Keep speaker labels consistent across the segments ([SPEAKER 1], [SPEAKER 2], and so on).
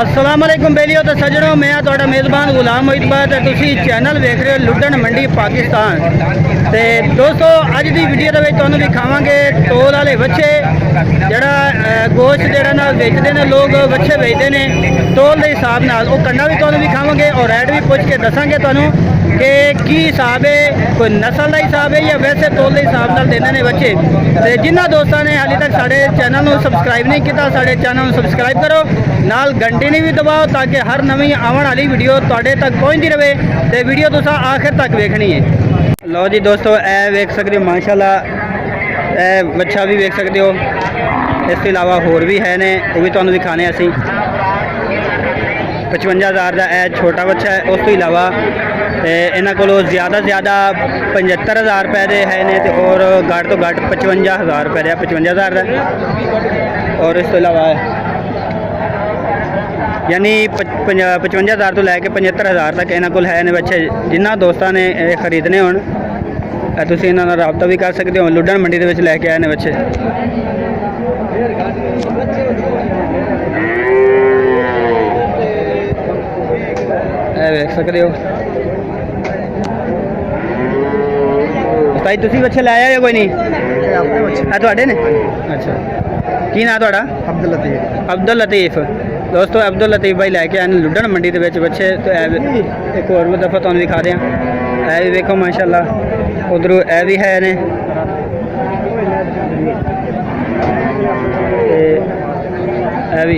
[SPEAKER 1] अस्सलाम वालेकुम बेलियो तो सजनों, मैं तुहाडा मेज़बान गुलाम मोहितबाद तुसी चैनल देख रहे हो लुडन मंडी पाकिस्तान। तो दोस्तों अज की वीडियो के तुहानू दिखावांगे तोल वाले बच्चे जड़ा गोश्त जड़ा ना बेचते हैं लोग, बच्चे बेचते हैं तोल के हिसाब नाल। वो कंडा भी तुहानू दिखावांगे और रेट भी पूछ के दसांगे तुहानू कि की हिसाब है, कोई नस्ल का हिसाब है या वैसे तोल के हिसाब नाल देने ने बच्चे। तो जिन्होंने दोस्तों ने हाले तक साढ़े चैनल को सबसक्राइब नहीं किया, साढ़े चैनल को सबसक्राइब करो, नाल घंटी ने भी दबाओ ताकि हर नवी आने वाली वीडियो तुहाडे तक पहुँचती रहे। तो वीडियो तुसां आखिर तक वेखनी है। लो जी दोस्तों, ए वेख सकते हो माशाल्लाह, ए बच्चा भी वेख सकते हो। इस अलावा होर भी है ने, वो भी तुहानू दिखाने असी। 55,000 का यह छोटा बच्चा है। उस तो इलावा इन्हों को ज़्यादा से ज़्यादा 75,000 रुपए के है ने, और घट तो घट 55,000 रुपए का 55,000 का। और इस तो इलावा यानी 55,000 तो लैके 75,000 तक इन्हों को है ने बच्चे। जिन्होंने दोस्तों ने खरीदने हो तुम इन्हों का रबता भी कर सकते हो। लुडन मंडी के लैके आए ने बच्चे। देख सकते हो भाई, तुम बच्चे लै आए कोई नहीं थोड़े ने? अच्छा, की ना थोड़ा? अब्दुल लतीफ। अब्दुल लतीफ दोस्तों, अब्दुल लतीफ भाई लैके आए लुडन मंडी के बच्चे। तो एक और दफ़ा तुम दिखा दें, ए भी देखो माशाल्लाह। उधरों ए भी है ने, है भी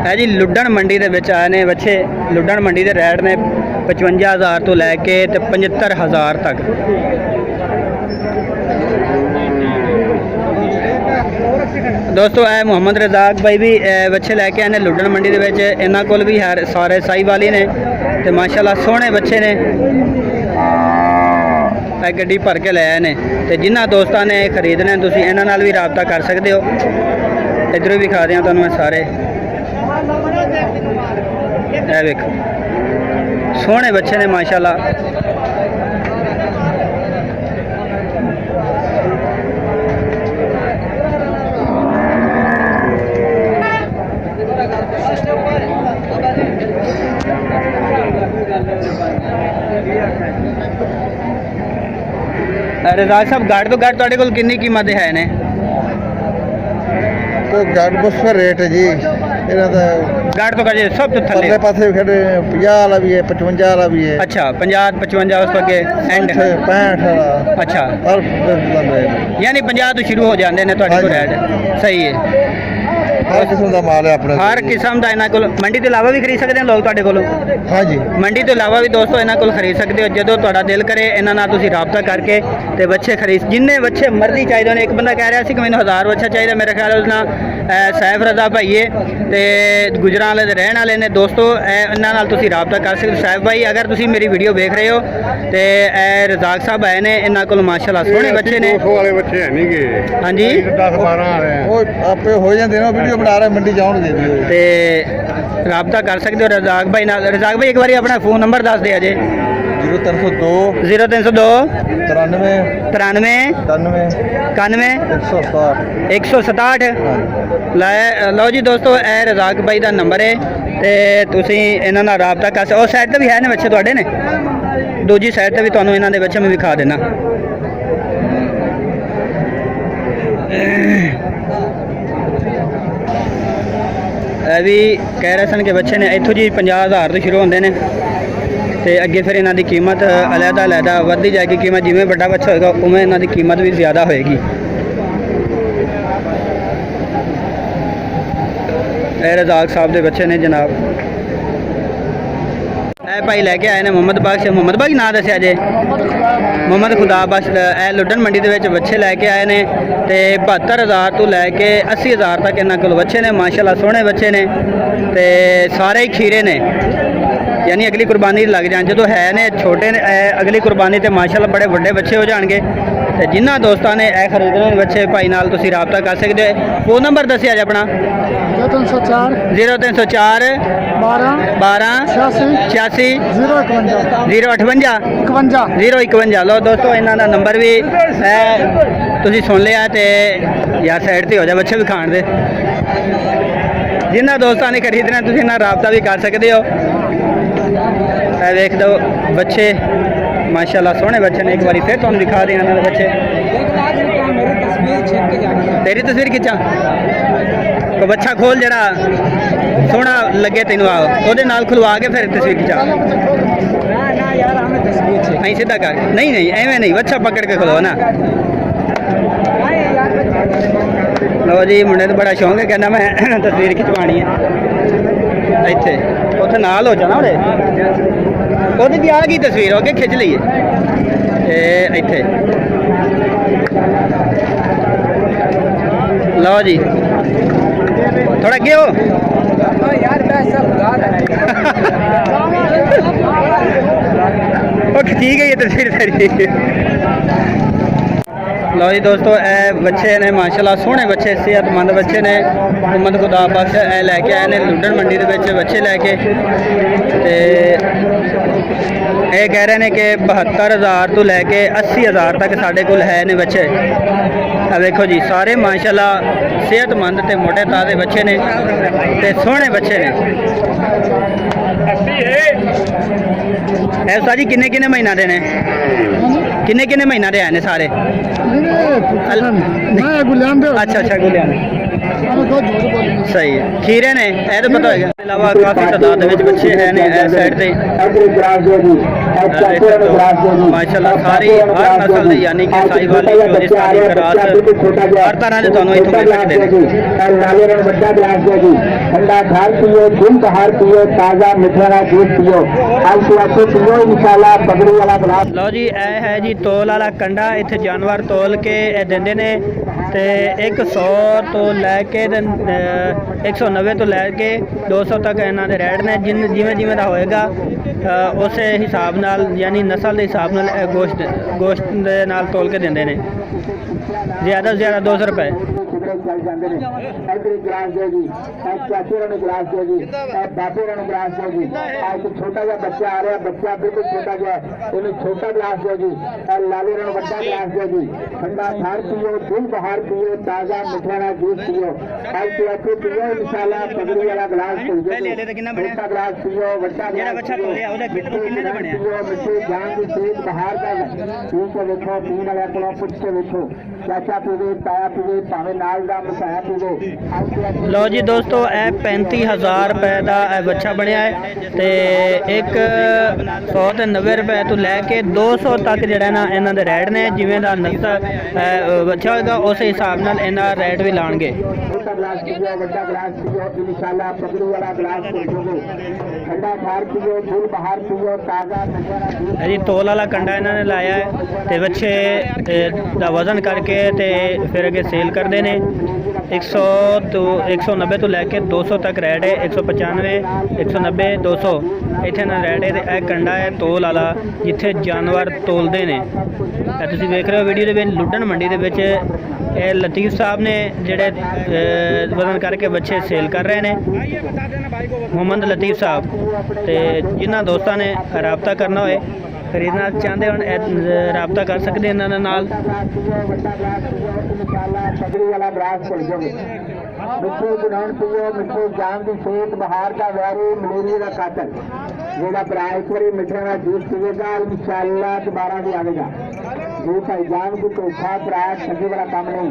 [SPEAKER 1] है जी लुडन मंडी के आए ने बच्चे। लुडन मंडी के रेट ने 55,000 तो लैके 75,000 तक। दोस्तों ए मोहम्मद रजाक भाई भी बच्चे लैके आए लुडन मंडी के। इन्हों को भी है सारे साहीवाली ने, तो माशाल्लाह सोहने बच्चे ने। गड्डी भर के लै आए ने। तो जिन्होंने दोस्तों ने खरीदने तुम इन्हों भी रबता कर सकते हो। इधरों भी खा दें तुम सारे, ए देखो सोहने बच्चे ने माशाल्लाह। रजाक साहब घट तो घट तुहाडे कोल कितनी कीमत है ने?
[SPEAKER 2] तो घट बस रेट है जी इन्हां दा।
[SPEAKER 1] घट तो घट सब तो थल्ले
[SPEAKER 2] परले पासे फिर 50 वाला भी है, 55 वाला भी है।
[SPEAKER 1] अच्छा, 50 55 उस तक एंड
[SPEAKER 2] 65 वाला।
[SPEAKER 1] अच्छा,
[SPEAKER 2] हर रेट
[SPEAKER 1] यानी 50 तो शुरू हो जाते हैं तुहाडे कोल रेट। सही है,
[SPEAKER 2] हर किस्म का माल है अपने।
[SPEAKER 1] हर किस्म का इन्हों को मंडी के अलावा भी खरीद सकते हैं लोग तुहाडे कोलों?
[SPEAKER 2] हाँ जी,
[SPEAKER 1] मंडी तो अलावा भी दोस्तों इन्हों को खरीद सकते हो। जो तुहाडा दिल करे इन्हों नाल तुसीं रबता करके तो बच्चे खरीद, जिन्ने बच्चे मर्जी चाहिए ने। एक बंदा कह रहा कि मैंने 1000 बच्चा चाहिए, मेरे ख्याल उसना सैफ रजा भाई है, तो गुजरात वाले रहने वाले ने। दोस्तों इन्हों नाल तुसीं रबता कर सकते। सैफ भाई अगर तुसीं मेरी वीडियो देख रहे हो तो रजाक साहब आए ने, इन्हों को माशाल्लाह सोहने बच्चे ने। हाँ जी,
[SPEAKER 2] 10-12 आपे हो जाते ना, वीडियो बना रहे मंडी जाओ दे दियो
[SPEAKER 1] तो रबता कर सकते हो रजाक भाई नाल। रजाक भाई एक बार अपना फोन नंबर दस दिया जे।
[SPEAKER 2] 0302
[SPEAKER 1] 0302
[SPEAKER 2] 93
[SPEAKER 1] 91 167। लो जी दोस्तों, ए रजाक भाई का नंबर है, तो तुसीं इन्हां नाल रबता कर सकते। उस साइड पर भी है ने बच्चे तुहाडे ने, दूजी साइड पर भी तुहानूं इन्हां दे बच्चे मैं विखा देना। भी कह रहे सन कि बच्चे ने इत्थों जी 50,000 तो शुरू होंगे ने, तो अगे फिर इन्हों की कीमत अलहदा बढ़ती जाएगी। कीमत जिमें बड़ा बच्चा होगा उमें इन्हों की कीमत भी ज़्यादा होएगी। रजाक साहब के बच्चे ने जनाब। ए भाई लैके आए ने मोहम्मद बख्श। मोहम्मद बख्श ना दसिया जे? मोहम्मद खुदा बख्श। ए लुडन मंडी के बच्चे लैके आए ने, तो 72,000 तो लैके 80,000 तक इन्हों को बच्चे ने माशाल्लाह सोहने बच्चे ने, तो सारे ही खीरे ने। यानी अगली कुर्बानी लग जाए जो है ने छोटे ने, अगली कुर्बानी तो माशाल्लाह बड़े बड़े बच्चे हो जाएंगे। तो जिन्होंने दोस्तों ने ए खरीदने बच्चे भाई नाल तुसीं रबता कर सकते हो। फोन नंबर दसिया जे अपना?
[SPEAKER 2] 0304
[SPEAKER 1] 0304 12 86 058 051। लो दोस्तों, इन्हों का नंबर भी तुसीं सुन लिया। तो यार साइड से हो जाए, बच्चे भी खाण दे। ਜਿਨ੍ਹਾਂ ਦੋਸਤਾਂ ਨੇ ਖਰੀਦਣਾ ਤੁਸੀਂ ਨਾਲ ਰਾਬਤਾ ਵੀ ਕਰ ਸਕਦੇ ਹੋ। ਇਹ ਵੇਖ ਲਓ ਬੱਚੇ माशाल्लाह सोहने बच्चे ने। एक बार फिर तुम दिखा दें इन्होंने बच्चे। तेरी तस्वीर खिंचा तो बच्चा खोल जरा सोहना लगे तेन ओदे नाल खुलवा के फिर तस्वीर खिंचा। नहीं सीधा कर, नहीं नहीं एवं नहीं, बच्चा पकड़ के खुलवा ना। लो जी मुंडे तो बड़ा शौक है, कहना मैं तस्वीर खिंचवानी है। इत्थे उत्थे नाल हो जाना ओदे ਉਹਦੀ ਵੀ ਆ ਗਈ ਤਸਵੀਰ ਹੋ ਕੇ ਖਿੱਚ ਲਈਏ। ਇਹ ਇੱਥੇ ਲਓ ਜੀ ਥੋੜਾ ਅੱਗੇ ਹੋ ਯਾਰ। ਉਹ ਖਿੱਚੀ ਗਈ ਹੈ ਤਸਵੀਰ ਤੇਰੀ। लो जी दोस्तों ए बच्चे ने माशाल्लाह सोहने बच्चे सेहतमंद बच्चे ने। उम्मत खुदा बख्श ए लैके आए ने लुडन मंडी के बच्चे लैके। ये कह रहे हैं कि 72,000 तो लैके 80,000 तक साढ़े कोल है ने बच्चे। देखो जी सारे माशाल्लाह सेहतमंद ते मोटे ताजे बच्चे ने ते सोहने बच्चे ने। ऐसा जी किन्ने किन्ने महीना दे ने, किन्ने किन्ने महीना दे आए सारे? अच्छा अच्छा गुलियान सही है। खीरे ने यह तो पता है। अलावा काफ़ी तादाद में बच्चे हैं ने इस साइड से माशाल्लाह सारी हर नस्ल की यानी कि साहिवाल राजस्थानी क्रॉस हर तरह के तुहानू इत्थों मिल सकते हैं। लो जी यह है जी तोल वाला कंडा। इत्थे जानवर तोल के देंदे ने ते 100 तो लैके 190 तो लैके 200 तक इन्हों के रेट ने। जिमें जिमें का होएगा उस हिसाब नाल यानी नस्ल के हिसाब नाल गोश्त दे नाल तोल के देंदे ने। ज़्यादा से ज़्यादा 200 रुपए। चल जाते हैं इधर ग्लास देगी, चाचे ने ग्लास देगी, बाबू ने ग्लास देगी। आज छोटा जहा बच्चा आ रहा, बच्चा बिल्कुल छोटा जहा उन्हें छोटा ग्लास देगी। लाले ने बड़ा ग्लास देगी। ठंडा थार पियो, दिल बहार पियो, ताज़ा मिठाना जूस पियो। आज तो पियो इंशाल्लाह पगड़ी वाला ग्लास पियो, छोटा ग्लास पियो, बच्चा पियो, मिठे जान की तेज बहार का पी के देखो, पीने वाले को पुछ के देखो। चाचा पीवे, ताया पीवे, भावे नाल लो जी दोस्तों यह 35,000 रुपए का बच्चा बनया है। तो 190 रुपए तो लैके 200 तक जरा ना इन्हों के रेट ने। जिमें का नस्ल बच्चा होगा उस हिसाब नाल इन्हां रेट भी लाएंगे। जी तोल वाला कंडा इन्होंने लाया है तो बच्चे का वजन करके ते फिर अगे सेल करते हैं। 100 तो 190 तो लैके 200 तक रेट है। 195 190 200 इतने रेट है। यह कंडा है तोल वाला जिथे जानवर तोलते हैं। तुम देख रहे हो वीडियो के लुडन मंडी के लतीफ साहब ने जेडे वजन करके बच्चे सेल कर रहे हैं। मोहम्मद लतीफ साहब तो जिन्होंने दोस्तों ने रबता करना हो खरीदना चाहते हो रबता कर सकते हैं इन्होंने नाल। मिठे गुनान पियो, मिठे जान की सेहत बहार का वैरी मलेरिया का कातल जोड़ा भरा एक बार मिठे का जूस पीएगा इंशाअल्लाह दोबारा भी आएगा। जी भाई जान की धोखा भरा ठगी वाला काम नहीं।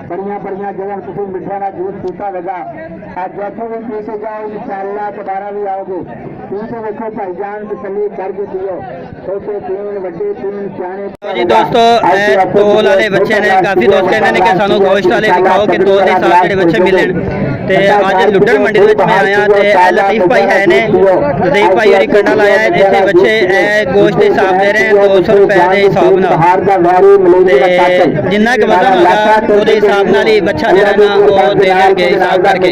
[SPEAKER 1] बड़िया बड़िया जगह तुम मिठे का जूस पीता होगा आज जैसे भी पी के जाओ इंशाअल्लाह दोबारा भी आओगे। पी के देखो भाई जान की तली दर्ज पियो, छोटे तीन बड़े तीन सियाने। जी दोस्तों तोल वाले बच्चे ने काफ़ी दोस्त कहते हैं कि सानू गोश्त वाले दिखाओ कि तोल के हिसाब से बच्चे मिले। तो अज लुडन मंडी में मैं आया तो लतीफ भाई है ने लतीफ भाई और कंडा लाया है। इतने बच्चे गोश्त के हिसाब दे रहे हैं 200 रुपए के हिसाब न। जिन्ना के वजन होगा वो हिसाब न ही बच्चा जो है ना वो देंगे हिसाब करके।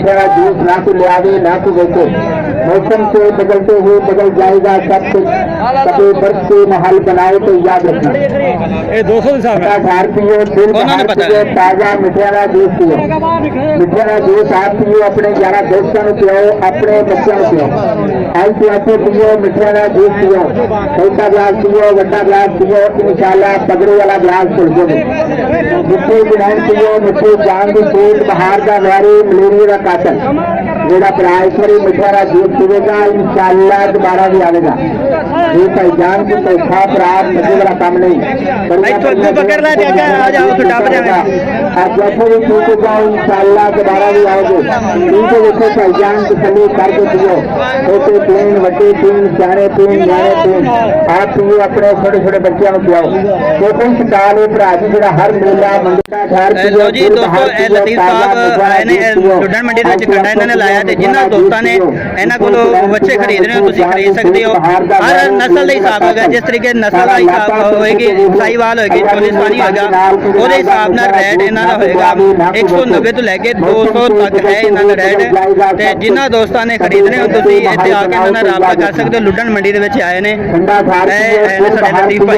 [SPEAKER 1] मौसम से बदलते हुए बदल जाएगा सब कुछ। कभी बर्फ के महल बनाए तो याद रखना 200 ताजा मिठाना जूस पियो, मिठाना जूस आप पियो, अपने 11 दोस्तों को पियो, अपने बच्चों को पियो।
[SPEAKER 3] ऐसे ऐसे पियो मिठे का जूस पियो छोटा गिलास पियो बड़ा गिलास पियो इंशाल्लाह पगड़ू वाला गिलास छोड़ दो मिठे ग्रहण पियो मिठे जान की पेट बाहर का वैरी मलेरिया का काटन जेड़ा प्राइसरी मिठे का जूस पिएगा इंशाल्लाह दोबारा भी आएगा ये भाई जान की तो खाप रहा मजे वाला काम नहीं
[SPEAKER 1] पकड़ ला जाकर आ जाओ तो डाब जाएगा
[SPEAKER 3] आप जैसे भी पीते जाओ इंशाल्लाह दोबारा भी आओगे पीते देखो भाई जान की तली करके पियो छोटे पीन बड़े पीन सियाने पीन न्याणे पीन आप पियो अपने छोटे छोटे बच्चों को पियाओ छोटे सकाल भरा जी जो हर मेला मंडी का घर
[SPEAKER 1] लो जी दोस्तों ਇਹ ਲਤੀਫ ਸਾਹਿਬ ਆਏ ਨੇ ਲੁੱਡਣ ਮੰਡੀ ਦੇ ਵਿੱਚ ਕੰਡਾ ਇਹਨਾਂ ਨੇ ਲਾਇਆ ਤੇ ਜਿਨ੍ਹਾਂ ਦੋਸਤਾਂ ਨੇ ਇਹਨਾਂ ਕੋਲੋਂ ਬੱਚੇ ਖਰੀਦਣੇ ਹੋ ਤੁਸੀਂ ਖਰੀਦ ਸਕਦੇ ਹੋ ਹਰ ਨਸਲ ਦਾ ਹਿਸਾਬ ਹੋਗਾ ਜਿਸ ਤਰੀਕੇ ਨਸਲ ਦਾ ਹਿਸਾਬ ਹੋਏਗੀ ਸਾਈਵਾਲ ਹੋਏਗੀ ਚੋਲਿਸਤਾਨੀ ਹੋਏਗਾ ਉਹਦੇ ਹਿਸਾਬ ਨਾਲ ਰੇਟ ਇਹਨਾਂ ਦਾ ਹੋਏਗਾ 190 ਤੋਂ ਲੈ ਕੇ 200 ਤੱਕ ਹੈ ਇਹਨਾਂ ਦਾ ਰੇਟ ਤੇ ਜਿਨ੍ਹਾਂ ਦੋਸਤਾਂ ਨੇ ਖਰੀਦਣੇ ਹੋ ਤੁਸੀਂ ਇੱਥੇ ਆ ਕੇ ਇਹਨਾਂ ਨਾਲ ਰਾਬਤਾ ਕਰ ਸਕਦੇ ਹੋ ਲੁੱਡਣ ਮੰਡੀ ਦੇ ਵਿੱਚ ਆਏ ਨੇ ਇਹ ਸਾਡੇ ਲਤੀਫ ਭਾਈ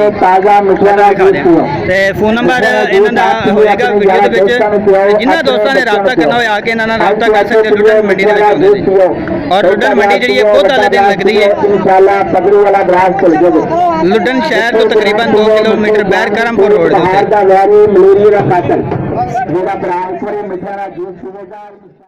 [SPEAKER 1] ਤੇ ਫੋਨ ਨੰਬਰ ਇਹਨਾਂ ਦਾ ਹੋਏਗਾ ਵੀਡੀਓ ਦੇ ਵਿੱਚ ਜਿਨ੍ਹਾਂ ਦੋਸਤਾਂ ਨੇ ਰਾਬਤਾ ਕਰਨਾ ਹੋਇਆ ਆ ਕੇ ਇਹਨਾਂ ਨਾਲ ਰਾਬਤਾ ਕਰ ਸਕਦੇ ਹੋ ਲੁੱਡਣ ਮੰਡੀ ਦੇ ਵਿੱਚ ਆਉਂਦੇ ਨੇ ਔਰ ਲੁੱਡਣ ਮੰਡੀ ਜਿਹੜੀ ਹੈ ਬਹੁਤ ਵਾਲੇ ਦਿਨ ਲੱਗਦੀ ਹੈ ਲੁੱਡਣ ਸ਼ਹਿਰ ਤੋਂ ਤਕਰੀਬਨ 2 ਕਿਲੋਮੀਟਰ ਬੈਰ ਕਰਮਪੁਰ ਰੋਡ ਦੇ ਉੱਤੇ